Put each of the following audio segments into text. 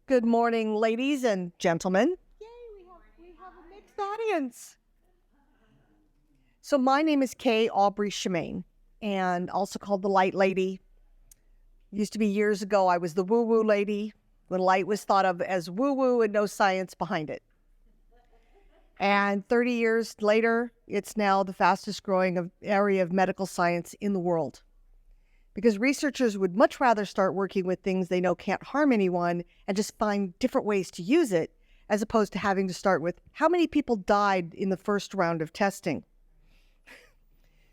Good morning, ladies and gentlemen. Yay, we have a mixed audience. So my name is Kay Aubrey-Chimene, and also called the Light Lady. Used to be years ago, I was the woo-woo lady, when light was thought of as woo-woo and no science behind it. And 30 years later, it's now the fastest growing area of medical science in the world. Because researchers would much rather start working with things they know can't harm anyone and just find different ways to use it, as opposed to having to start with how many people died in the first round of testing.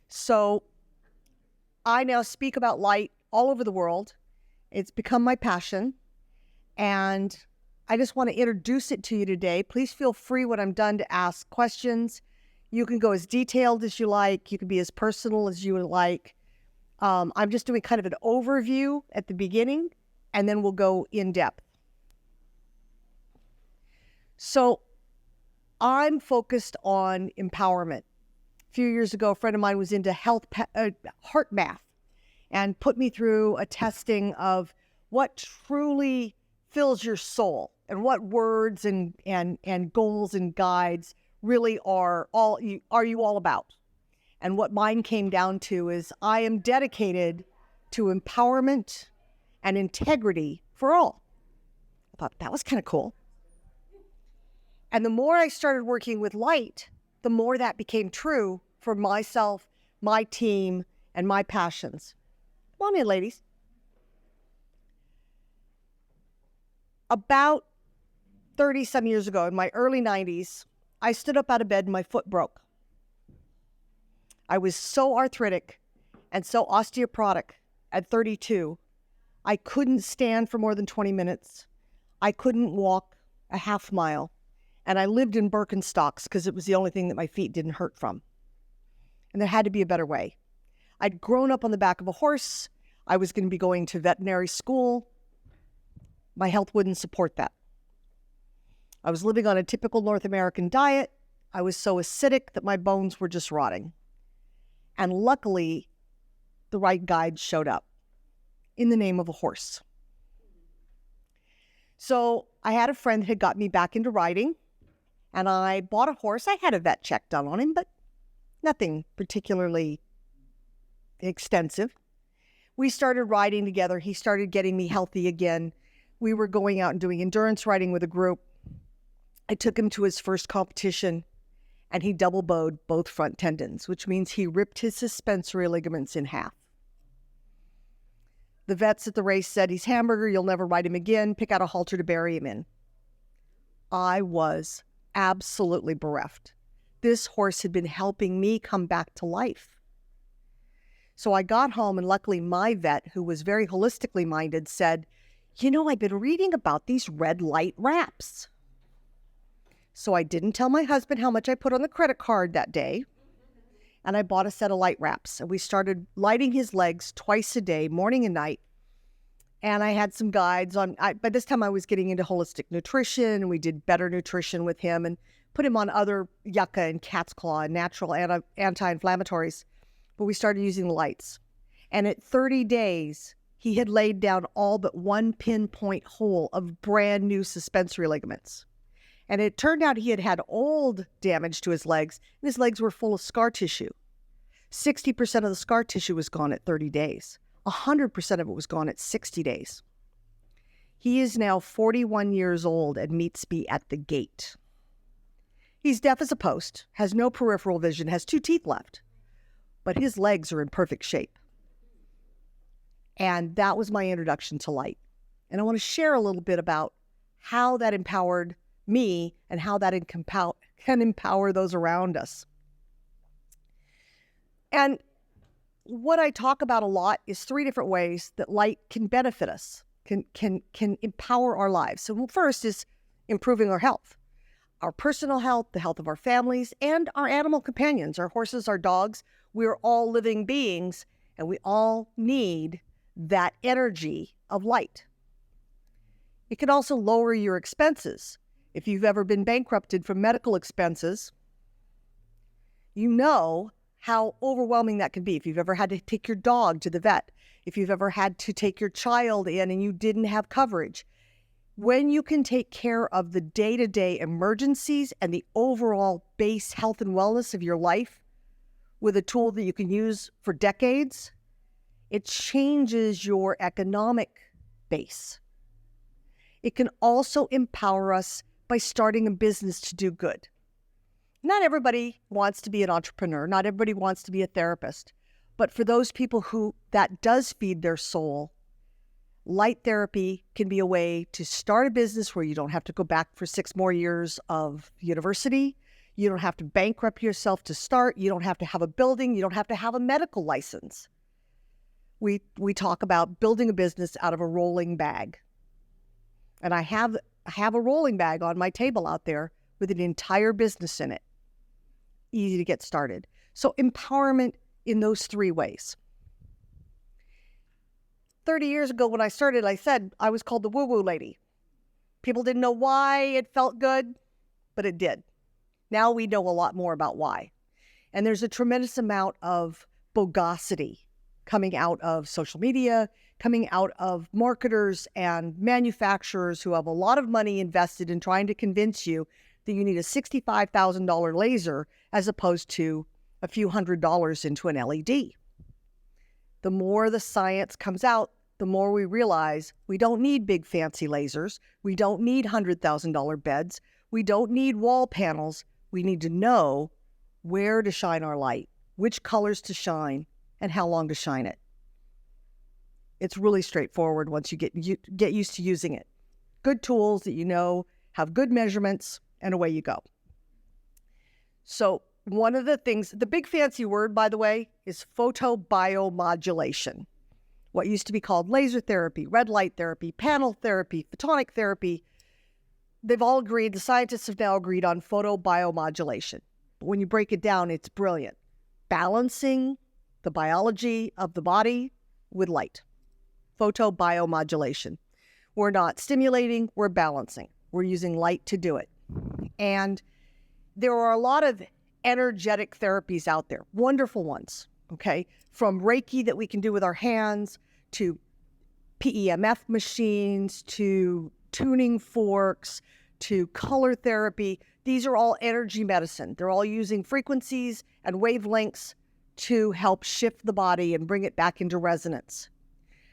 So I now speak about light all over the world. It's become my passion, and I just want to introduce it to you today. Please feel free when I'm done to ask questions. You can go as detailed as you like. You can be as personal as you would like. I'm just doing kind of an overview at the beginning, and then we'll go in depth. So I'm focused on empowerment. A few years ago, a friend of mine was into heart math and put me through a testing of what truly fills your soul and what words and goals and guides really are you all about. And what mine came down to is I am dedicated to empowerment and integrity for all. I thought that was kind of cool. And the more I started working with light, the more that became true for myself, my team, and my passions. Come on in, ladies. About 30-some years ago, in my early 90s, I stood up out of bed and my foot broke. I was so arthritic and so osteoporotic at 32, I couldn't stand for more than 20 minutes. I couldn't walk a half mile. And I lived in Birkenstocks because it was the only thing that my feet didn't hurt from. And there had to be a better way. I'd grown up on the back of a horse. I was going to be going to veterinary school. My health wouldn't support that. I was living on a typical North American diet. I was so acidic that my bones were just rotting. And luckily, the right guide showed up in the name of a horse. So I had a friend that had got me back into riding, and I bought a horse. I had a vet check done on him, but nothing particularly extensive. We started riding together. He started getting me healthy again. We were going out and doing endurance riding with a group. I took him to his first competition, and he double bowed both front tendons, which means he ripped his suspensory ligaments in half. The vets at the race said, he's hamburger, you'll never ride him again, pick out a halter to bury him in. I was absolutely bereft. This horse had been helping me come back to life. So I got home, and luckily my vet, who was very holistically minded, said, I've been reading about these red light wraps. So I didn't tell my husband how much I put on the credit card that day. And I bought a set of light wraps. And we started lighting his legs twice a day, morning and night. And I had some guides on, by this time I was getting into holistic nutrition. We did better nutrition with him and put him on other yucca and cat's claw and natural anti-inflammatories. But we started using the lights. And at 30 days, he had laid down all but one pinpoint hole of brand new suspensory ligaments. And it turned out he had had old damage to his legs, and his legs were full of scar tissue. 60% of the scar tissue was gone at 30 days. 100% of it was gone at 60 days. He is now 41 years old and meets me at the gate. He's deaf as a post, has no peripheral vision, has 2 teeth left, but his legs are in perfect shape. And that was my introduction to light. And I want to share a little bit about how that empowered me and how that can empower those around us. And what I talk about a lot is 3 different ways that light can benefit us, can empower our lives. So first is improving our health, our personal health, the health of our families, and our animal companions, our horses, our dogs. We're all living beings, and we all need that energy of light. It can also lower your expenses. If you've ever been bankrupted from medical expenses, you know how overwhelming that can be. If you've ever had to take your dog to the vet, if you've ever had to take your child in and you didn't have coverage, When you can take care of the day-to-day emergencies and the overall base health and wellness of your life with a tool that you can use for decades, it changes your economic base. It can also empower us by starting a business to do good. Not everybody wants to be an entrepreneur. Not everybody wants to be a therapist. But for those people who that does feed their soul, light therapy can be a way to start a business where you don't have to go back for 6 more years of university. You don't have to bankrupt yourself to start. You don't have to have a building. You don't have to have a medical license. We talk about building a business out of a rolling bag. And I have a rolling bag on my table out there with an entire business in it. Easy to get started. So empowerment in those 3 ways. 30 years ago when I started, I said I was called the woo-woo lady. People didn't know why it felt good, but it did. Now we know a lot more about why. And there's a tremendous amount of bogosity coming out of social media, coming out of marketers and manufacturers who have a lot of money invested in trying to convince you that you need a $65,000 laser as opposed to a few $100s into an LED. The more the science comes out, the more we realize we don't need big fancy lasers. We don't need $100,000 beds. We don't need wall panels. We need to know where to shine our light, which colors to shine, and how long to shine it. It's really straightforward once you get used to using it. Good tools that you know have good measurements, and away you go. So one of the things, the big fancy word, by the way, is photobiomodulation. What used to be called laser therapy, red light therapy, panel therapy, photonic therapy, they've all agreed, the scientists have now agreed on photobiomodulation. But when you break it down, it's brilliant. Balancing the biology of the body with light. Photobiomodulation. We're not stimulating, we're balancing. We're using light to do it. And there are a lot of energetic therapies out there, wonderful ones, okay? From Reiki that we can do with our hands, to PEMF machines, to tuning forks, to color therapy. These are all energy medicine. They're all using frequencies and wavelengths to help shift the body and bring it back into resonance.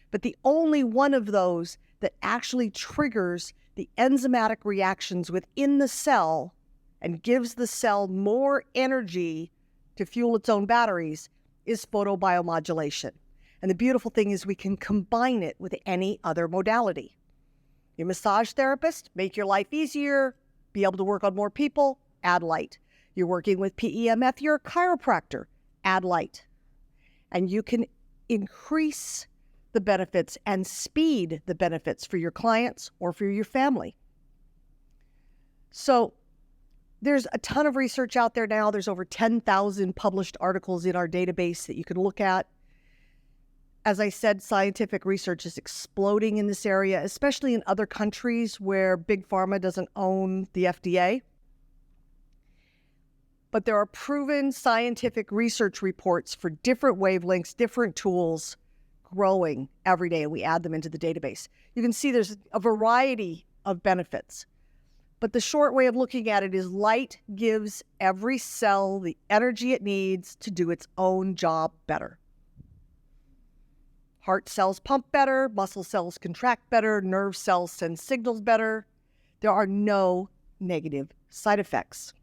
But the only one of those that actually triggers the enzymatic reactions within the cell and gives the cell more energy to fuel its own batteries is photobiomodulation. And the beautiful thing is we can combine it with any other modality. Your massage therapist, make your life easier, be able to work on more people, add light. You're working with PEMF, you're a chiropractor, add light. And you can increase the benefits and speed the benefits for your clients or for your family. So there's a ton of research out there now. There's over 10,000 published articles in our database that you can look at. As I said, scientific research is exploding in this area, especially in other countries where Big Pharma doesn't own the FDA. But there are proven scientific research reports for different wavelengths, different tools growing every day, and we add them into the database. You can see there's a variety of benefits. But the short way of looking at it is light gives every cell the energy it needs to do its own job better. Heart cells pump better, muscle cells contract better, nerve cells send signals better. There are no negative side effects.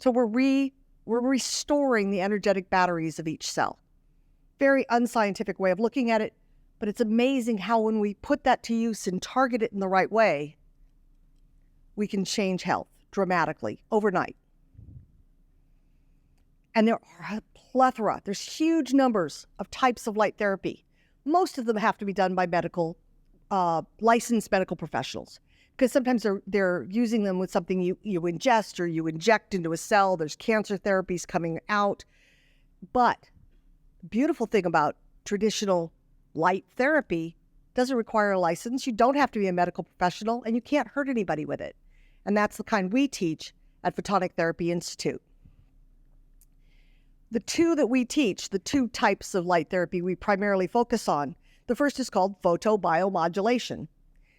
So we're restoring the energetic batteries of each cell. Very unscientific way of looking at it, but it's amazing how when we put that to use and target it in the right way, we can change health dramatically overnight. And there are a plethora, there's huge numbers of types of light therapy. Most of them have to be done by licensed medical professionals, because sometimes they're using them with something you ingest or you inject into a cell. There's cancer therapies coming out. But the beautiful thing about traditional light therapy doesn't require a license. You don't have to be a medical professional, and you can't hurt anybody with it. And that's the kind we teach at Photonic Therapy Institute. The two that we teach, the two types of light therapy we primarily focus on, the first is called photobiomodulation.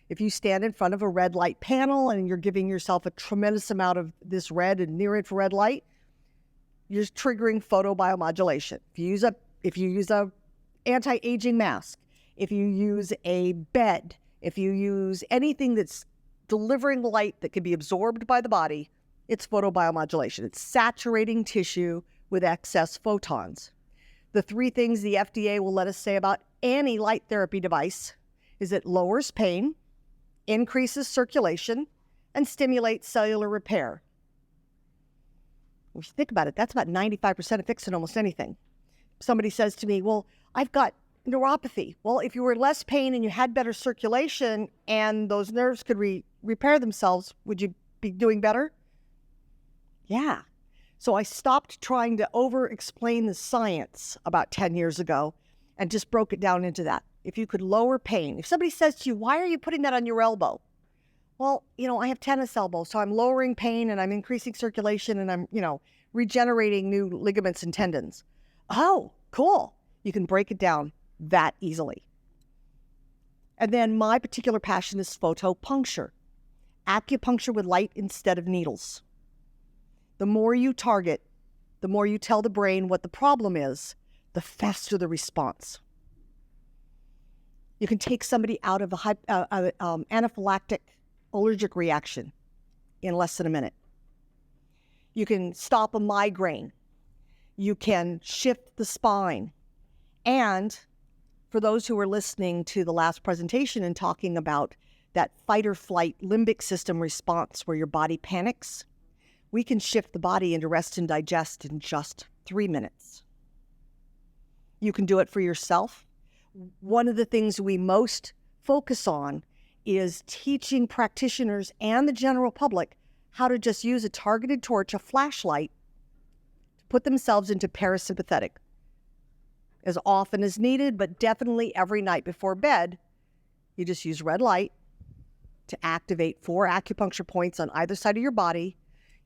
If you stand in front of a red light panel and you're giving yourself a tremendous amount of this red and near infrared light, you're triggering photobiomodulation. If you use a anti-aging mask, if you use a bed, if you use anything that's delivering light that can be absorbed by the body, it's photobiomodulation. It's saturating tissue with excess photons. The three things the FDA will let us say about any light therapy device is it lowers pain, increases circulation, and stimulates cellular repair. If you think about it, that's about 95% of fixing almost anything. Somebody says to me, well, I've got neuropathy. Well, if you were in less pain and you had better circulation and those nerves could repair themselves, would you be doing better? Yeah. So I stopped trying to over-explain the science about 10 years ago and just broke it down into that. If you could lower pain, if somebody says to you, why are you putting that on your elbow? Well, I have tennis elbows, so I'm lowering pain and I'm increasing circulation and I'm, regenerating new ligaments and tendons. Oh, cool. You can break it down that easily. And then my particular passion is photopuncture, acupuncture with light instead of needles. The more you target, the more you tell the brain what the problem is, the faster the response. You can take somebody out of an anaphylactic allergic reaction in less than a minute. You can stop a migraine. You can shift the spine. And for those who are listening to the last presentation and talking about that fight or flight limbic system response where your body panics, we can shift the body into rest and digest in just 3 minutes. You can do it for yourself. One of the things we most focus on is teaching practitioners and the general public how to just use a targeted torch, a flashlight, to put themselves into parasympathetic as often as needed, but definitely every night before bed. You just use red light to activate 4 acupuncture points on either side of your body.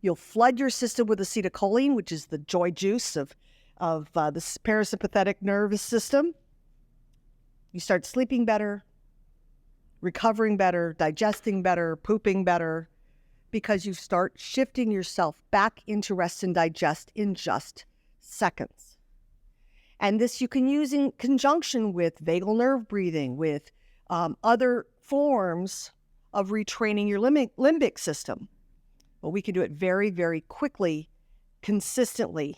You'll flood your system with acetylcholine, which is the joy juice of the parasympathetic nervous system. You start sleeping better, recovering better, digesting better, pooping better, because you start shifting yourself back into rest and digest in just seconds. And this you can use in conjunction with vagal nerve breathing, with other forms of retraining your limbic system. But we can do it very, very quickly, consistently,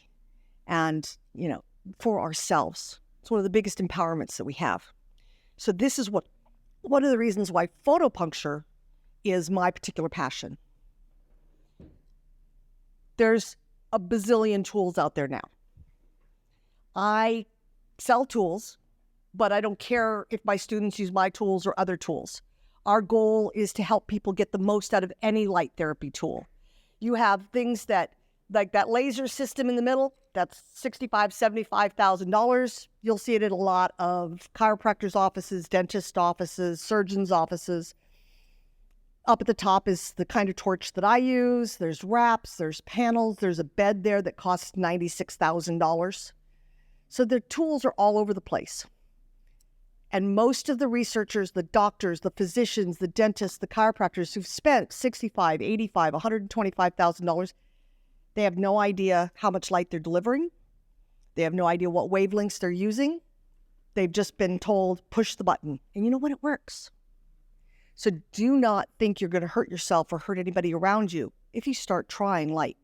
and, for ourselves. It's one of the biggest empowerments that we have. So this is one of the reasons why photopuncture is my particular passion. There's a bazillion tools out there now. I sell tools, but I don't care if my students use my tools or other tools. Our goal is to help people get the most out of any light therapy tool. You have things that, like that laser system in the middle, that's $65,000, $75,000. You'll see it in a lot of chiropractors' offices, dentist offices, surgeons' offices. Up at the top is the kind of torch that I use. There's wraps, there's panels, there's a bed there that costs $96,000. So the tools are all over the place. And most of the researchers, the doctors, the physicians, the dentists, the chiropractors who've spent $65,000, $85,000, $125,000, they have no idea how much light they're delivering. They have no idea what wavelengths they're using. They've just been told, push the button. And you know what? It works. So do not think you're going to hurt yourself or hurt anybody around you if you start trying light.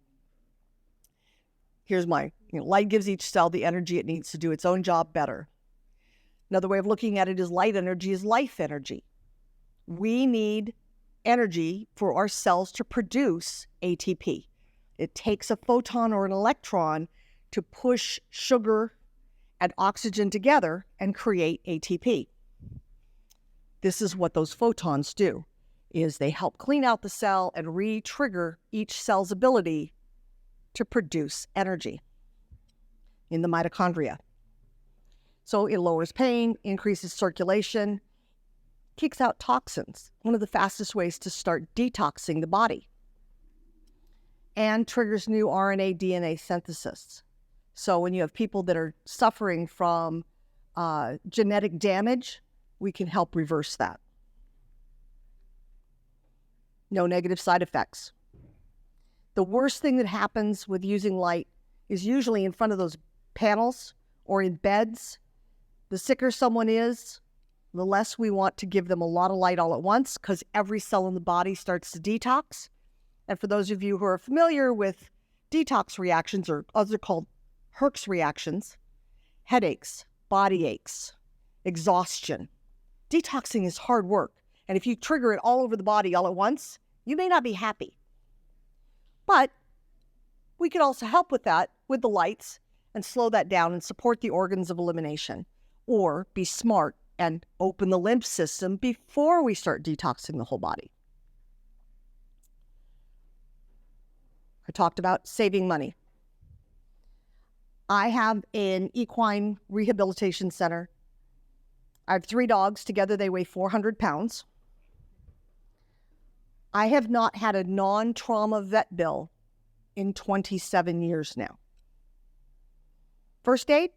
Here's light gives each cell the energy it needs to do its own job better. Another way of looking at it is light energy is life energy. We need energy for our cells to produce ATP. It takes a photon or an electron to push sugar and oxygen together and create ATP. This is what those photons do, is they help clean out the cell and re-trigger each cell's ability to produce energy in the mitochondria. So it lowers pain, increases circulation, kicks out toxins, one of the fastest ways to start detoxing the body, and triggers new RNA, DNA synthesis. So when you have people that are suffering from genetic damage, we can help reverse that. No negative side effects. The worst thing that happens with using light is usually in front of those panels or in beds. The sicker someone is, the less we want to give them a lot of light all at once, because every cell in the body starts to detox. And for those of you who are familiar with detox reactions, or others are called Herx reactions, headaches, body aches, exhaustion. Detoxing is hard work. And if you trigger it all over the body all at once, you may not be happy. But we can also help with that with the lights and slow that down and support the organs of elimination, or be smart and open the lymph system before we start detoxing the whole body. I talked about saving money. I have an equine rehabilitation center. I have 3 dogs. Together they weigh 400 pounds. I have not had a non-trauma vet bill in 27 years now. First aid,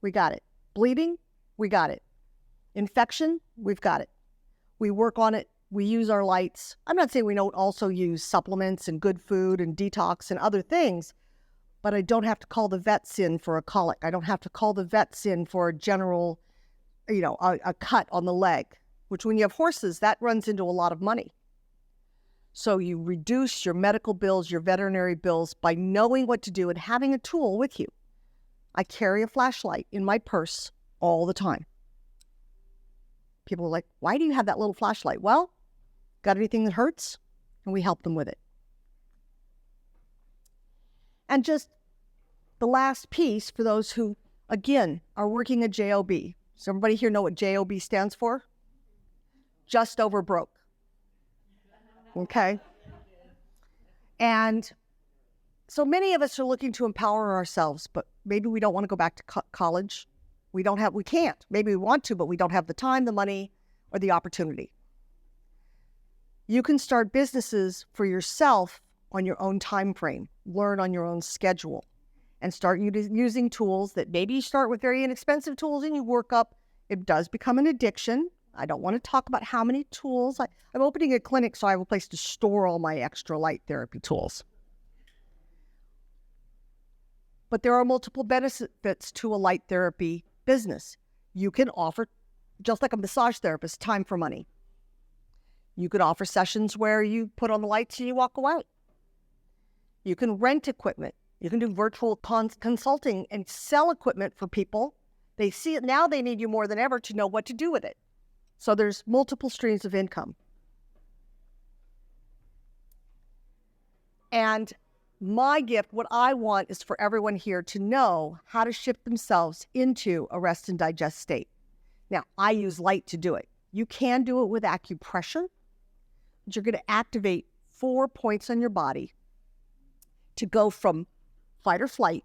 we got it. Bleeding, we got it. Infection, we've got it. We work on it. We use our lights. I'm not saying we don't also use supplements and good food and detox and other things, but I don't have to call the vets in for a colic. I don't have to call the vets in for a general, a cut on the leg, which when you have horses, that runs into a lot of money. So you reduce your medical bills, your veterinary bills by knowing what to do and having a tool with you. I carry a flashlight in my purse all the time. People are like, why do you have that little flashlight? Well, got anything that hurts? And we help them with it. And just the last piece for those who, again, are working a JOB. Does everybody here know what JOB stands for? Just over broke. Okay? And so many of us are looking to empower ourselves, but maybe we don't want to go back to college. We can't. Maybe we want to, but we don't have the time, the money, or the opportunity. You can start businesses for yourself on your own time frame, learn on your own schedule, and start using tools that maybe you start with very inexpensive tools and you work up. It does become an addiction. I don't want to talk about how many tools. I'm opening a clinic, so I have a place to store all my extra light therapy tools. But there are multiple benefits to a light therapy business. You can offer, just like a massage therapist, time for money. You could offer sessions where you put on the lights and you walk away. You can rent equipment. You can do virtual consulting and sell equipment for people. They see it now, they need you more than ever to know what to do with it. So there's multiple streams of income. And my gift, what I want is for everyone here to know how to shift themselves into a rest and digest state. Now, I use light to do it. You can do it with acupressure, but you're going to activate 4 points on your body to go from fight or flight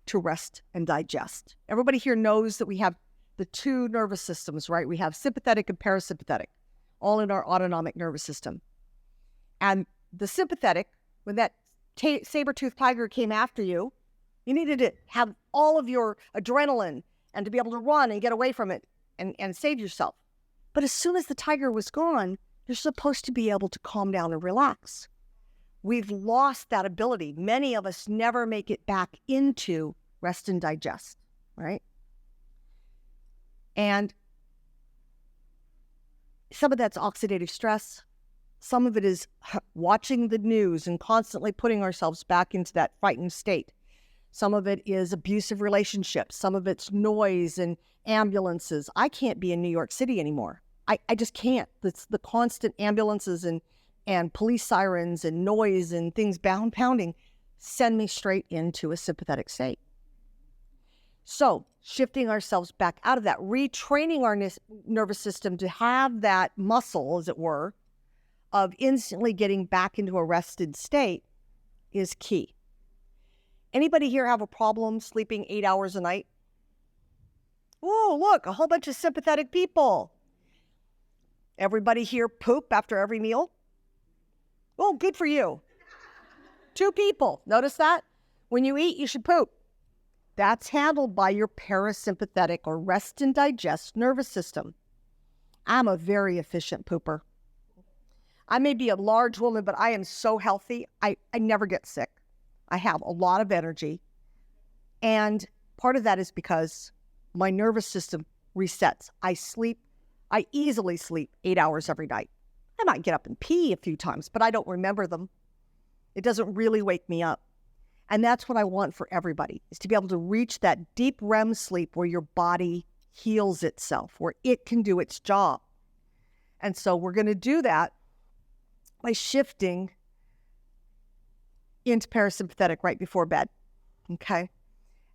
to rest and digest. Everybody here knows that we have the 2 nervous systems, right? We have sympathetic and parasympathetic, all in our autonomic nervous system. And the sympathetic, when that saber-toothed tiger came after you, you needed to have all of your adrenaline and to be able to run and get away from it and save yourself. But as soon as the tiger was gone, you're supposed to be able to calm down and relax. We've lost that ability. Many of us never make it back into rest and digest, right? And some of that's oxidative stress. Some of it is watching the news and constantly putting ourselves back into that frightened state. Some of it is abusive relationships. Some of it's noise and ambulances. I can't be in New York City anymore. I just can't. It's the constant ambulances and police sirens and noise and things pounding send me straight into a sympathetic state. So shifting ourselves back out of that, retraining our nervous system to have that muscle, as it were, of instantly getting back into a rested state is key. Anybody here have a problem sleeping 8 hours a night? Oh, look, a whole bunch of sympathetic people. Everybody here poop after every meal? Oh, good for you. 2 people. Notice that? When you eat, you should poop. That's handled by your parasympathetic or rest and digest nervous system. I'm a very efficient pooper. I may be a large woman, but I am so healthy. I never get sick. I have a lot of energy. And part of that is because my nervous system resets. I easily sleep 8 hours every night. I might get up and pee a few times, but I don't remember them. It doesn't really wake me up. And that's what I want for everybody, is to be able to reach that deep REM sleep where your body heals itself, where it can do its job. And so we're going to do that by shifting into parasympathetic right before bed, okay?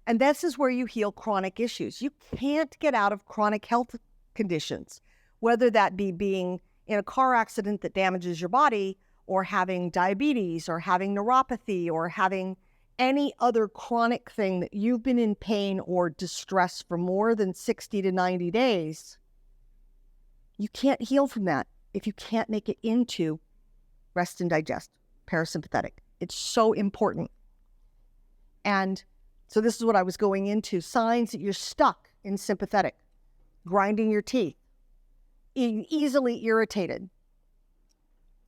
And this is where you heal chronic issues. You can't get out of chronic health conditions, whether that be being in a car accident that damages your body, or having diabetes, or having neuropathy, or having any other chronic thing that you've been in pain or distress for more than 60 to 90 days. You can't heal from that if you can't make it into rest and digest, parasympathetic. It's so important. And so this is what I was going into. Signs that you're stuck in sympathetic. Grinding your teeth. Easily irritated.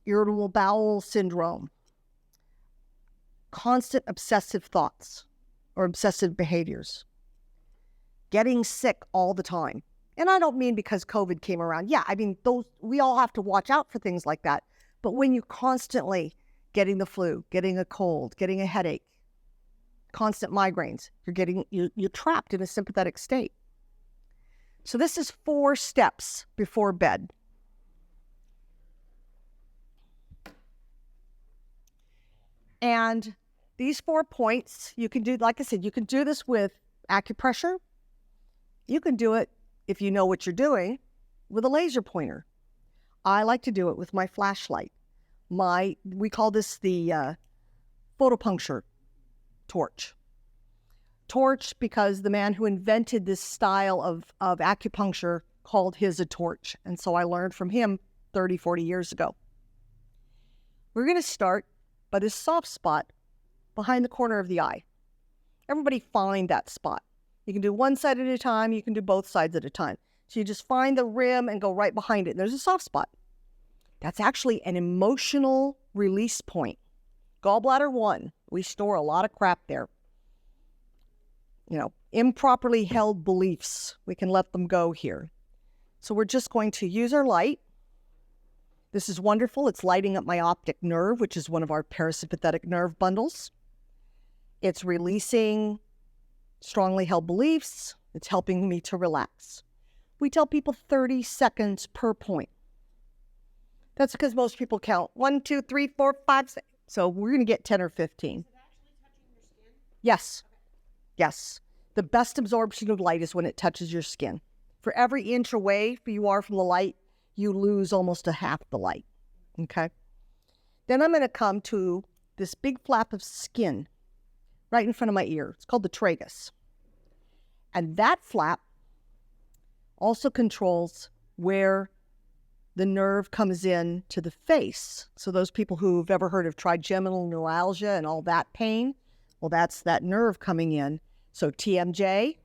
Irritable bowel syndrome. Constant obsessive thoughts or obsessive behaviors. Getting sick all the time. And I don't mean because COVID came around. Yeah, I mean, we all have to watch out for things like that. But when you're constantly getting the flu, getting a cold, getting a headache, constant migraines, you're trapped in a sympathetic state. So this is 4 steps before bed. And these 4 points, you can do, like I said, you can do this with acupressure. You can do it, if you know what you're doing, with a laser pointer. I like to do it with my flashlight. We call this the photopuncture torch. Torch because the man who invented this style of acupuncture called his a torch. And so I learned from him 30, 40 years ago. We're going to start by this soft spot behind the corner of the eye. Everybody find that spot. You can do one side at a time. You can do both sides at a time. So you just find the rim and go right behind it. There's a soft spot. That's actually an emotional release point. Gallbladder 1, we store a lot of crap there. Improperly held beliefs. We can let them go here. So we're just going to use our light. This is wonderful. It's lighting up my optic nerve, which is one of our parasympathetic nerve bundles. It's releasing strongly held beliefs. It's helping me to relax. We tell people 30 seconds per point. That's because most people count 1, 2, 3, 4, 5, 6. So we're going to get 10 or 15. Is it actually touching your skin? Yes. Okay. Yes. The best absorption of light is when it touches your skin. For every inch away you are from the light, you lose almost a half the light. Okay? Then I'm going to come to this big flap of skin right in front of my ear. It's called the tragus. And that flap also controls where the nerve comes in to the face. So those people who've ever heard of trigeminal neuralgia and all that pain, well, that's that nerve coming in. So TMJ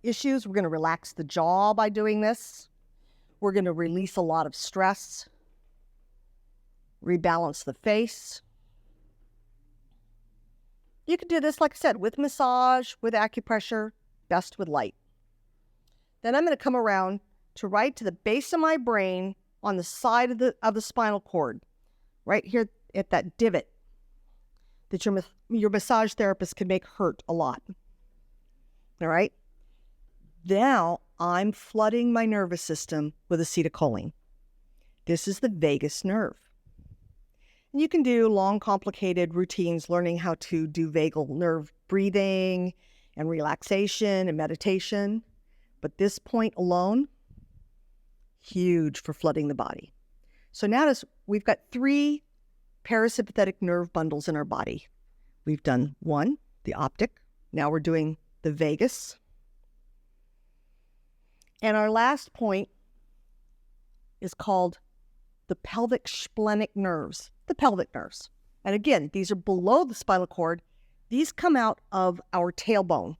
issues, we're going to relax the jaw by doing this. We're going to release a lot of stress, rebalance the face. You can do this, like I said, with massage, with acupressure, best with light. Then I'm going to come around to right to the base of my brain on the side of the spinal cord, right here at that divot that your massage therapist can make hurt a lot. All right? Now I'm flooding my nervous system with acetylcholine. This is the vagus nerve. And you can do long, complicated routines learning how to do vagal nerve breathing and relaxation and meditation. But this point alone, huge for flooding the body. So now we've got 3 parasympathetic nerve bundles in our body. We've done 1, the optic. Now we're doing the vagus. And our last point is called the pelvic splenic nerves, the pelvic nerves. And again, these are below the spinal cord. These come out of our tailbone.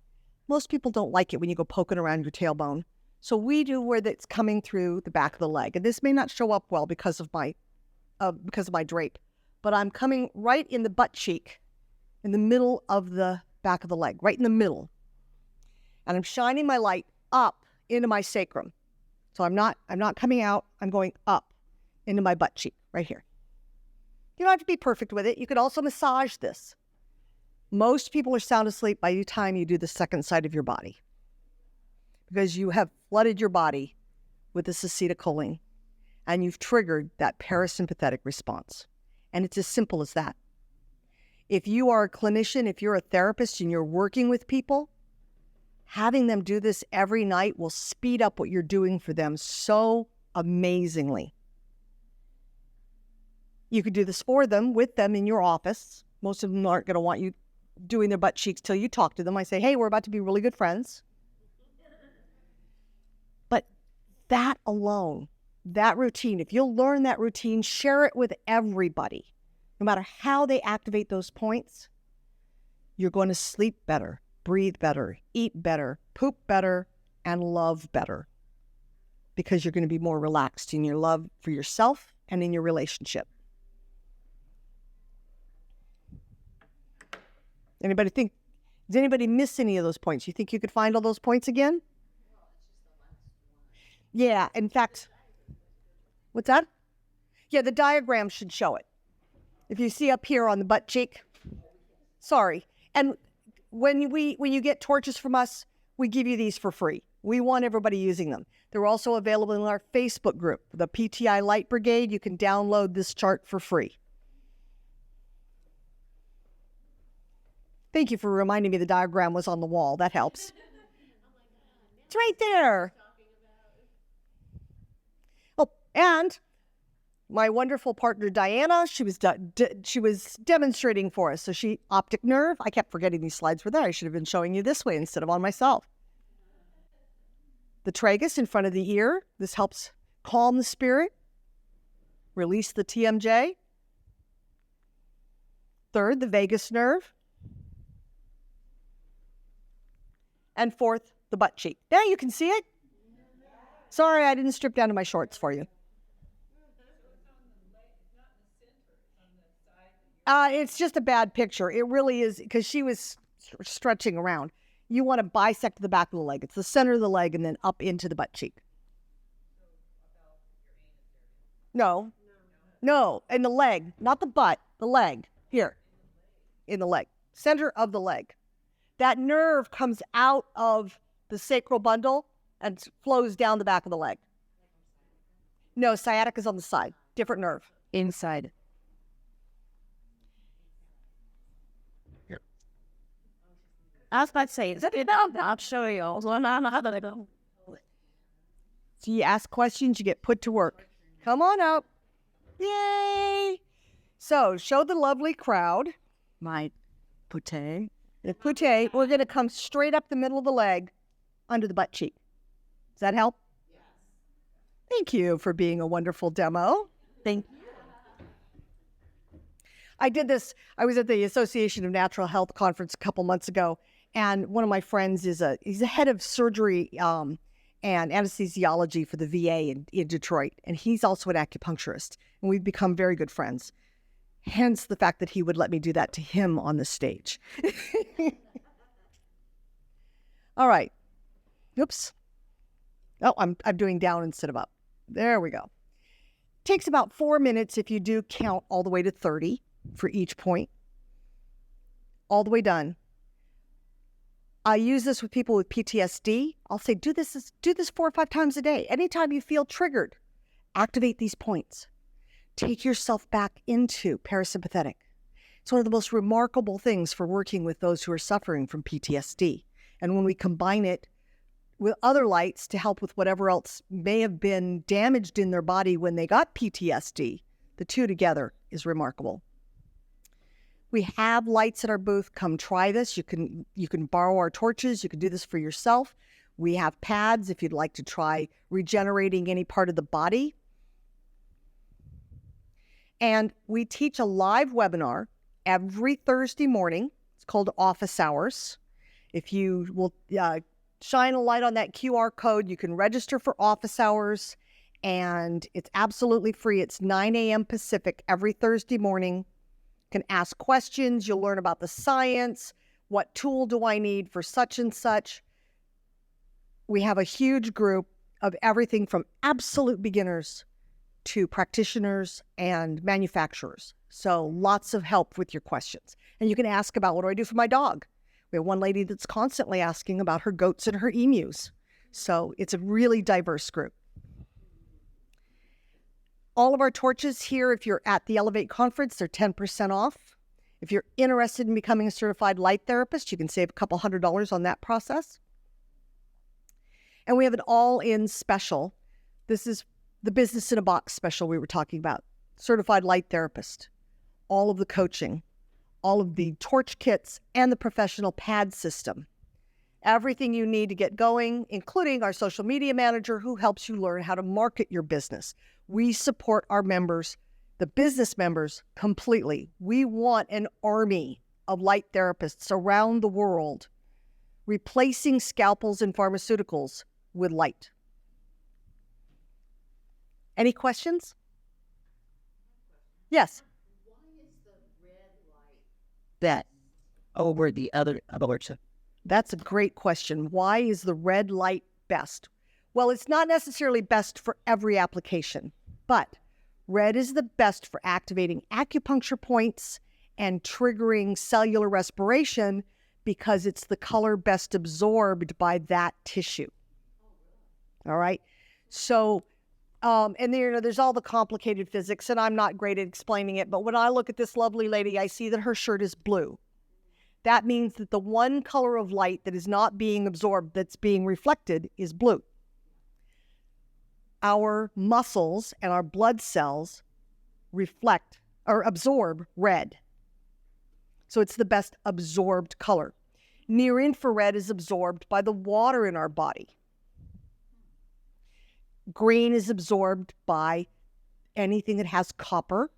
Most people don't like it when you go poking around your tailbone. So we do where it's coming through the back of the leg. And this may not show up well because of my because of my drape, but I'm coming right in the butt cheek, in the middle of the back of the leg, right in the middle. And I'm shining my light up into my sacrum. So I'm not coming out, I'm going up into my butt cheek, right here. You don't have to be perfect with it. You could also massage this. Most people are sound asleep by the time you do the second side of your body, because you have flooded your body with this acetylcholine and you've triggered that parasympathetic response. And it's as simple as that. If you are a clinician, if you're a therapist and you're working with people, having them do this every night will speed up what you're doing for them so amazingly. You could do this for them, with them in your office. Most of them aren't going to want you doing their butt cheeks till you talk to them. I say, hey, we're about to be really good friends. But that alone, that routine, if you'll learn that routine, share it with everybody, no matter how they activate those points, you're going to sleep better, breathe better, eat better, poop better, and love better, because you're going to be more relaxed in your love for yourself and in your relationship. Does anybody miss any of those points? You think you could find all those points again? Yeah, in fact, what's that? Yeah, the diagram should show it. If you see up here on the butt cheek, sorry. And when you get torches from us, we give you these for free. We want everybody using them. They're also available in our Facebook group, the PTI Light Brigade. You can download this chart for free. Thank you for reminding me the diagram was on the wall. That helps. It's right there. Oh, and my wonderful partner, Diana, she was demonstrating for us. So optic nerve. I kept forgetting these slides were there. I should have been showing you this way instead of on myself. The tragus in front of the ear. This helps calm the spirit, release the TMJ. Third, the vagus nerve. And fourth, the butt cheek. There, you can see it. Sorry, I didn't strip down to my shorts for you. It's just a bad picture. It really is, because she was stretching around. You want to bisect the back of the leg. It's the center of the leg and then up into the butt cheek. No, in the leg, not the butt, the leg. Here, in the leg, center of the leg. That nerve comes out of the sacral bundle and flows down the back of the leg. No, sciatica is on the side. Different nerve. Inside. Here. I was about to say, I'll show you. So you ask questions, you get put to work. Come on up. Yay! So show the lovely crowd. My putte. The putte, we're going to come straight up the middle of the leg under the butt cheek. Does that help? Yes. Thank you for being a wonderful demo. Thank you. I did this. I was at the Association of Natural Health conference a couple months ago, and one of my friends he's a head of surgery and anesthesiology for the VA in Detroit, and he's also an acupuncturist, and we've become very good friends. Hence the fact that he would let me do that to him on the stage. All right. Oops. Oh, I'm doing down instead of up. There we go. Takes about 4 minutes if you do count all the way to 30 for each point. All the way done. I use this with people with PTSD. I'll say, do this 4 or 5 times a day. Anytime you feel triggered, activate these points. Take yourself back into parasympathetic. It's one of the most remarkable things for working with those who are suffering from PTSD. And when we combine it with other lights to help with whatever else may have been damaged in their body when they got PTSD, the two together is remarkable. We have lights at our booth. Come try this. You can borrow our torches. You can do this for yourself. We have pads if you'd like to try regenerating any part of the body. And we teach a live webinar every Thursday morning. It's called Office Hours. If you will shine a light on that QR code, you can register for Office Hours. and it's absolutely free. It's 9 a.m. Pacific every Thursday morning. You can ask questions. You'll learn about the science. What tool do I need for such and such? We have a huge group of everything from absolute beginners to practitioners and manufacturers. So lots of help with your questions. And you can ask about, what do I do for my dog? We have one lady that's constantly asking about her goats and her emus. So it's a really diverse group. All of our torches here, if you're at the Elevate conference, they're 10% off. If you're interested in becoming a certified light therapist, you can save a couple $100 on that process. And we have an all-in special. This is the business in a box special we were talking about. Certified light therapist, all of the coaching, all of the torch kits, and the professional pad system. Everything you need to get going, including our social media manager who helps you learn how to market your business. We support our members, the business members, completely. We want an army of light therapists around the world replacing scalpels and pharmaceuticals with light. Any questions? Yes. Why is the red light that over the other abortion? That's a great question. Why is the red light best? Well, it's not necessarily best for every application, but red is the best for activating acupuncture points and triggering cellular respiration because it's the color best absorbed by that tissue. All right. So, and there, there's all the complicated physics, and I'm not great at explaining it, but when I look at this lovely lady, I see that her shirt is blue. That means that the one color of light that is not being absorbed, that's being reflected, is blue. Our muscles and our blood cells reflect or absorb red. So it's the best absorbed color. Near infrared is absorbed by the water in our body. Green is absorbed by anything that has copper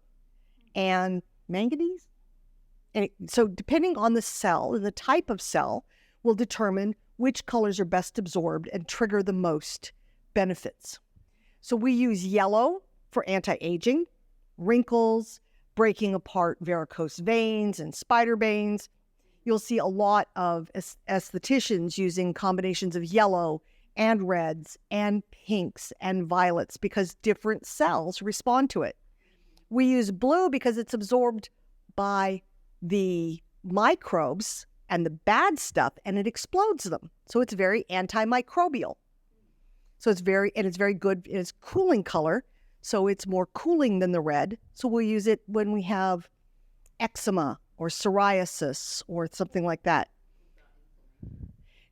and manganese. And so depending on the cell and the type of cell will determine which colors are best absorbed and trigger the most benefits. So we use yellow for anti-aging, wrinkles, breaking apart varicose veins and spider veins. You'll see a lot of estheticians using combinations of yellow and reds and pinks and violets because different cells respond to it. We use blue because it's absorbed by the microbes and the bad stuff, and it explodes them. So it's very antimicrobial. So it's very good. It's cooling color, so it's more cooling than the red. So we'll use it when we have eczema or psoriasis or something like that.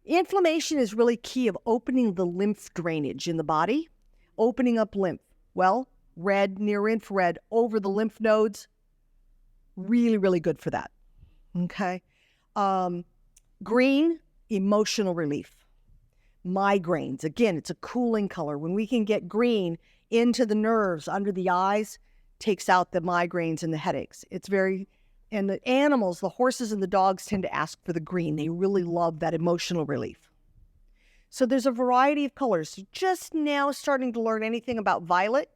Inflammation is really key of opening the lymph drainage in the body, opening up lymph. Well, red, near infrared, over the lymph nodes, really, really good for that. Okay. Green, emotional relief. Migraines, again, it's a cooling color. When we can get green into the nerves under the eyes, takes out the migraines and the headaches. It's very, and the animals, the horses and the dogs tend to ask for the green. They really love that emotional relief. So there's a variety of colors. Just now starting to learn anything about violet,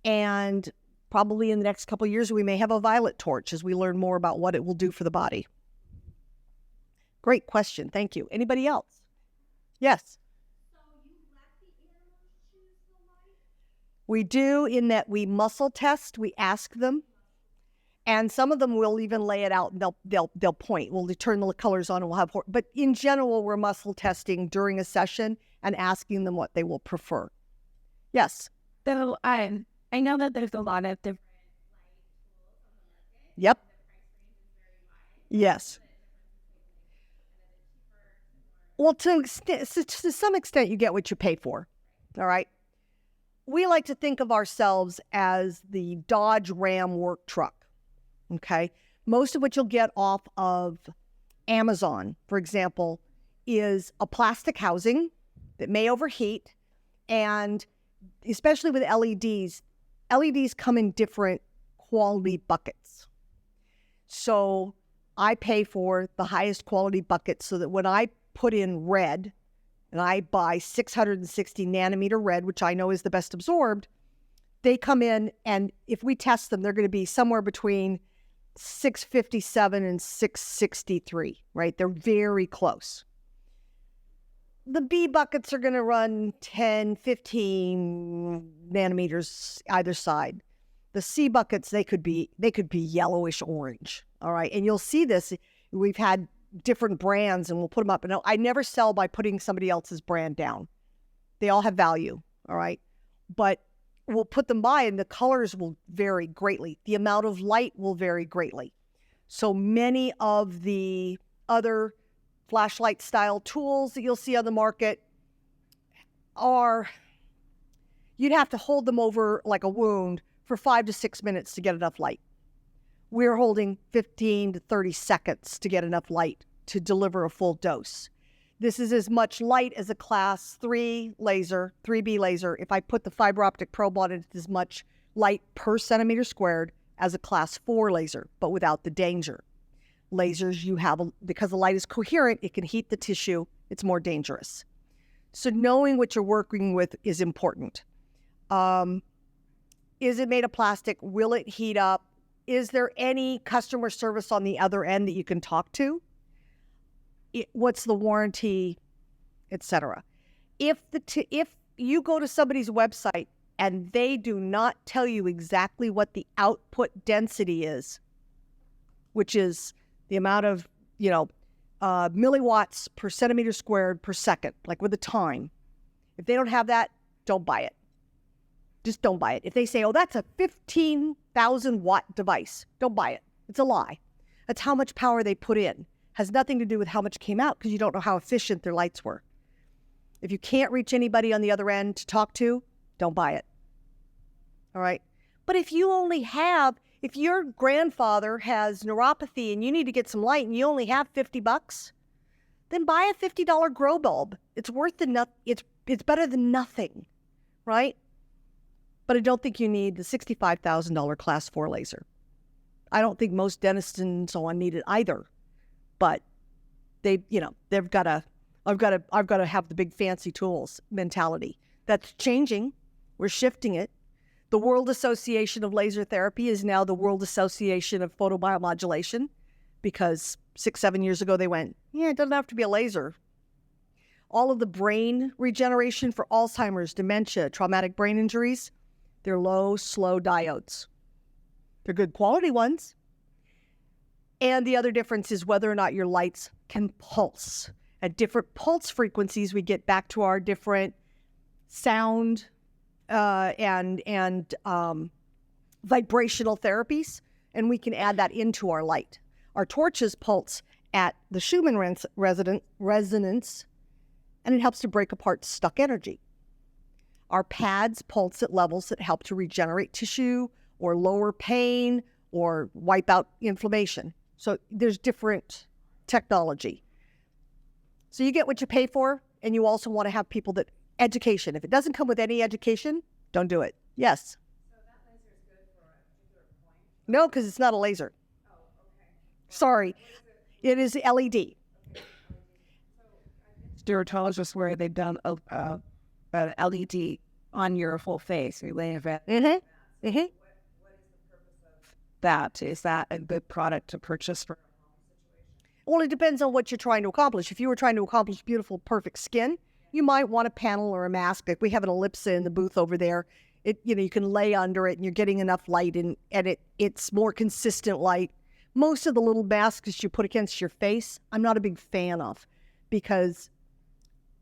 and probably in the next couple of years, we may have a violet torch as we learn more about what it will do for the body. Great question. Thank you. Anybody else? Yes. So you let the animals choose the light? We do, in that we muscle test, we ask them, and some of them will even lay it out and they'll point. We'll turn the colors on and we'll have, but in general, we're muscle testing during a session and asking them what they will prefer. Yes. So I know that there's a lot of different light tools on the market. Yep. The price range is very wide. Yes. Well, to some extent, you get what you pay for. All right. We like to think of ourselves as the Dodge Ram work truck. Okay. Most of what you'll get off of Amazon, for example, is a plastic housing that may overheat. And especially with LEDs, LEDs come in different quality buckets. So I pay for the highest quality bucket so that when I put in red and I buy 660 nanometer red, which I know is the best absorbed, they come in, and if we test them, they're going to be somewhere between 657 and 663, right? They're very close. The B buckets are going to run 10, 15 nanometers either side. The C buckets, they could be yellowish orange, all right? And you'll see this. We've had different brands, and we'll put them up. And I never sell by putting somebody else's brand down. They all have value, all right? But we'll put them by, and the colors will vary greatly. The amount of light will vary greatly. So many of the other flashlight style tools that you'll see on the market you'd have to hold them over like a wound for 5 to 6 minutes to get enough light. We're holding 15 to 30 seconds to get enough light to deliver a full dose. This is as much light as a class 3 laser, 3B laser. If I put the fiber optic probe on it, it's as much light per centimeter squared as a class 4 laser, but without the danger. Lasers, because the light is coherent, it can heat the tissue. It's more dangerous. So knowing what you're working with is important. Is it made of plastic? Will it heat up? Is there any customer service on the other end that you can talk to? What's the warranty, etc.? If you go to somebody's website and they do not tell you exactly what the output density is, which is the amount of, milliwatts per centimeter squared per second, like with the time. If they don't have that, don't buy it. Just don't buy it. If they say, oh, that's a 15,000 watt device, don't buy it. It's a lie. That's how much power they put in. Has nothing to do with how much came out, because you don't know how efficient their lights were. If you can't reach anybody on the other end to talk to, don't buy it. All right? But if your grandfather has neuropathy and you need to get some light and you only have $50, then buy a $50 grow bulb. It's worth it's better than nothing, right? But I don't think you need the $65,000 class 4 laser. I don't think most dentists and so on need it either. But I've got to have the big fancy tools mentality. That's changing. We're shifting it. The World Association of Laser Therapy is now the World Association of Photobiomodulation, because 6-7 years ago they went, it doesn't have to be a laser. All of the brain regeneration for Alzheimer's, dementia, traumatic brain injuries, they're low, slow diodes. They're good quality ones. And the other difference is whether or not your lights can pulse. At different pulse frequencies, we get back to our different sound and vibrational therapies, and we can add that into our light. Our torches pulse at the Schumann resonance, and it helps to break apart stuck energy. Our pads pulse at levels that help to regenerate tissue or lower pain or wipe out inflammation. So there's different technology. So you get what you pay for, and you also want to have people that education. If it doesn't come with any education, don't do it. Yes? So that laser is good for a particular point? No, because it's not a laser. Oh, okay. Sorry. It is LED. Okay, LED. So Dermatologists where they've done an LED on your whole face. We lay it. Mm-hmm. Mm-hmm. what is the purpose of That is that a good product to purchase for? Well, it depends on what you're trying to accomplish. If you were trying to accomplish beautiful, perfect skin, you might want a panel or a mask. Like we have an ellipsa in the booth over there. You can lay under it and you're getting enough light, and it's more consistent light. Most of the little masks you put against your face, I'm not a big fan of, because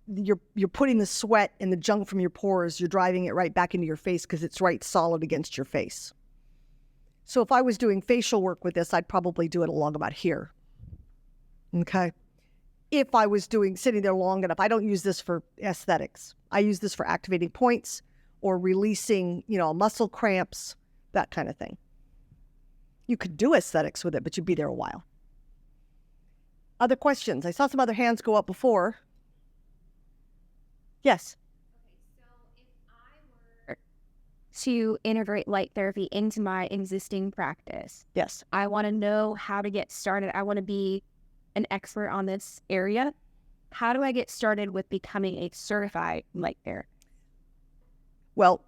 you're putting the sweat and the junk from your pores, you're driving it right back into your face because it's right solid against your face. So if I was doing facial work with this, I'd probably do it along about here. Okay. If I was sitting there long enough, I don't use this for aesthetics. I use this for activating points or releasing, muscle cramps, that kind of thing. You could do aesthetics with it, but you'd be there a while. Other questions? I saw some other hands go up before. Yes. Okay, so if I were to integrate light therapy into my existing practice, Yes. I want to know how to get started. I want to be an expert on this area. how do I get started with becoming a certified light therapist? Well,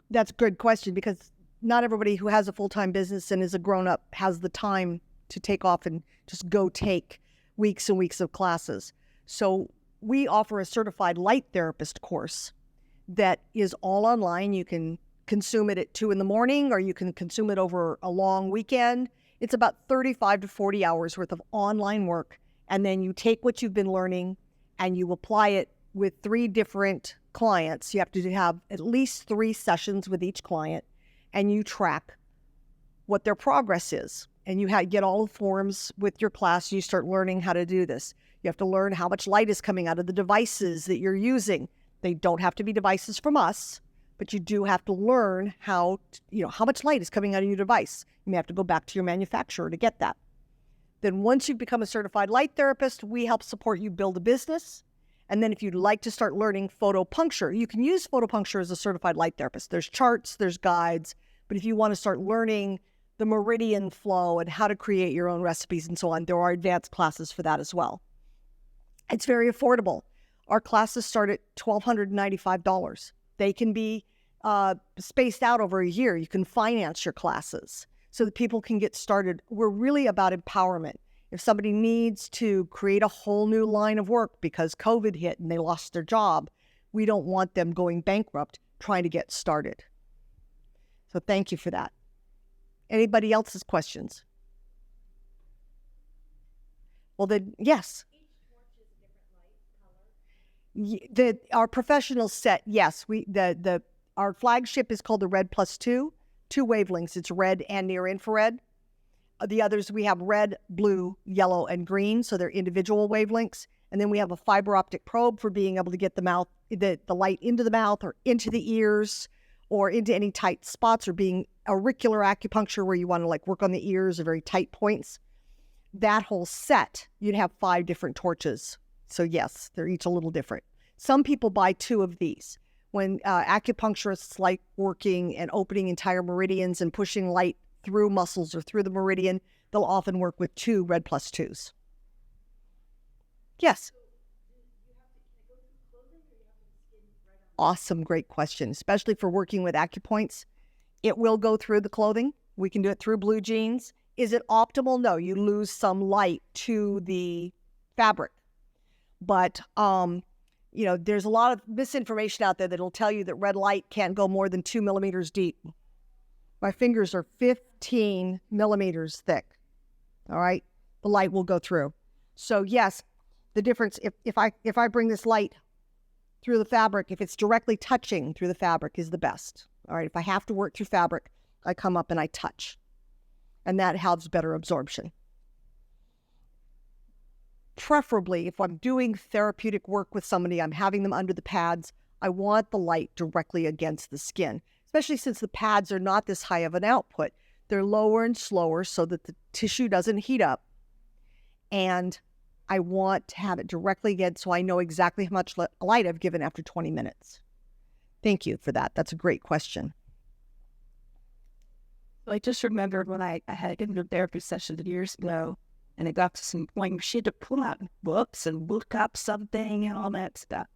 that's a good question because not everybody who has a full-time business and is a grown-up has the time to take off and just go take weeks and weeks of classes. So we offer a certified light therapist course that is all online. You can consume it at 2 in the morning or you can consume it over a long weekend. It's about 35 to 40 hours worth of online work. And then you take what you've been learning and you apply it with 3 different clients. You have to have at least 3 sessions with each client and you track what their progress is. And you get all the forms with your class. You start learning how to do this. You have to learn how much light is coming out of the devices that you're using. They don't have to be devices from us, but you do have to learn how much light is coming out of your device. You may have to go back to your manufacturer to get that. Then once you become a certified light therapist, we help support you build a business. And then if you'd like to start learning photopuncture, you can use photopuncture as a certified light therapist. There's charts, there's guides, but if you want to start learning the meridian flow and how to create your own recipes and so on, there are advanced classes for that as well. It's very affordable. Our classes start at $1,295. They can be spaced out over a year. You can finance your classes so that people can get started. We're really about empowerment. If somebody needs to create a whole new line of work because COVID hit and they lost their job, we don't want them going bankrupt trying to get started. So thank you for that. Anybody else's questions? Well, then, yes. Our professional set, yes. Our flagship is called the Red Plus 2, 2 wavelengths. It's red and near infrared. The others, we have red, blue, yellow, and green, so they're individual wavelengths. And then we have a fiber optic probe for being able to get the light into the mouth or into the ears or into any tight spots, or being auricular acupuncture where you want to work on the ears or very tight points. That whole set, you'd have 5 different torches. So yes, they're each a little different. Some people buy 2 of these. When acupuncturists like working and opening entire meridians and pushing light through muscles or through the meridian, they'll often work with 2 Red Plus 2s. Yes. Awesome, great question, especially for working with acupoints. It will go through the clothing. We can do it through blue jeans. Is it optimal? No, you lose some light to the fabric. But, there's a lot of misinformation out there that'll tell you that red light can't go more than 2 millimeters deep. My fingers are 15 millimeters thick. All right. The light will go through. So yes, the difference, if I bring this light through the fabric, if it's directly touching through the fabric, is the best. All right. If I have to work through fabric, I come up and I touch. And that helps better absorption. Preferably, if I'm doing therapeutic work with somebody, I'm having them under the pads, I want the light directly against the skin, especially since the pads are not this high of an output. They're lower and slower so that the tissue doesn't heat up. And I want to have it directly against so I know exactly how much light I've given after 20 minutes. Thank you for that. That's a great question. I just remembered when I had a therapy session years ago, and it got to some point where she had to pull out books and look up something and all that stuff.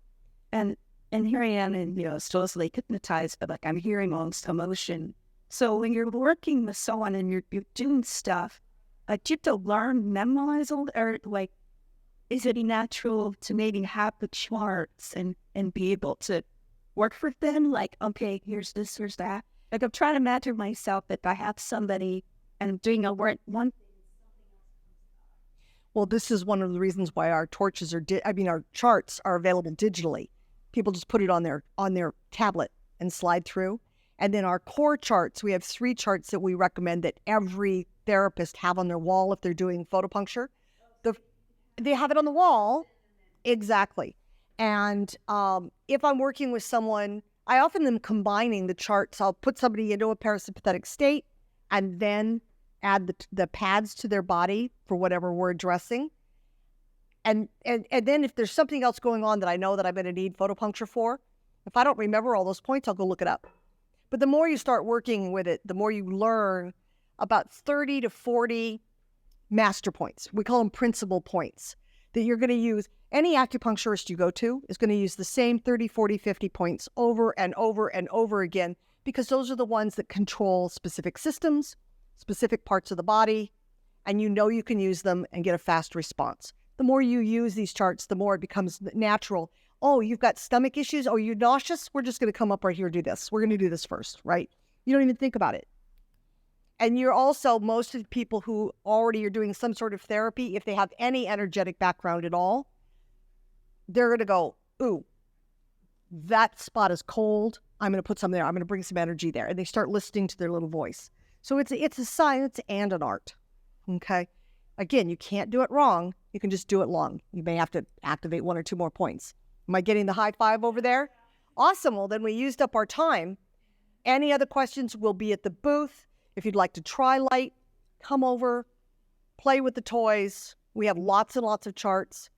And here I am, and still hypnotized, but I'm hearing all this emotion. So when you're working with someone and you're doing stuff, do you have to learn, memorize all, or is it natural to maybe have the charts and be able to work for them? Okay, here's this, here's that. I'm trying to imagine myself if I have somebody and I'm doing a work one. Well, this is one of the reasons why our torches our charts are available digitally. People just put it on their tablet and slide through. And then our core charts, we have 3 charts that we recommend that every therapist have on their wall if they're doing photopuncture. They have it on the wall. Exactly. And if I'm working with someone, I often am combining the charts. I'll put somebody into a parasympathetic state and then add the pads to their body for whatever we're addressing. And then if there's something else going on that I know that I'm going to need photopuncture for, if I don't remember all those points, I'll go look it up. But the more you start working with it, the more you learn about 30 to 40 master points. We call them principal points that you're going to use. Any acupuncturist you go to is going to use the same 30, 40, 50 points over and over and over again, because those are the ones that control specific systems, specific parts of the body, and you know you can use them and get a fast response. The more you use these charts, the more it becomes natural. Oh, you've got stomach issues? Oh, you're nauseous? We're just going to come up right here and do this. We're going to do this first, right? You don't even think about it. And you're also, most of the people who already are doing some sort of therapy, if they have any energetic background at all, they're going to go, ooh, that spot is cold. I'm going to put some there. I'm going to bring some energy there. And they start listening to their little voice. So it's a science and an art. Okay. Again, you can't do it wrong. You can just do it long. You may have to activate 1 or 2 more points. Am I getting the high five over there? Awesome. Well, then we used up our time. Any other questions will be at the booth. If you'd like to try light, come over, play with the toys. We have lots and lots of charts.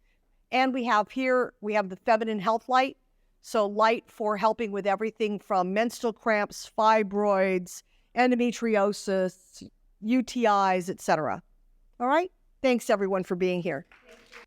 And we have the feminine health light. So light for helping with everything from menstrual cramps, fibroids, endometriosis, UTIs, etc. All right? Thanks everyone for being here.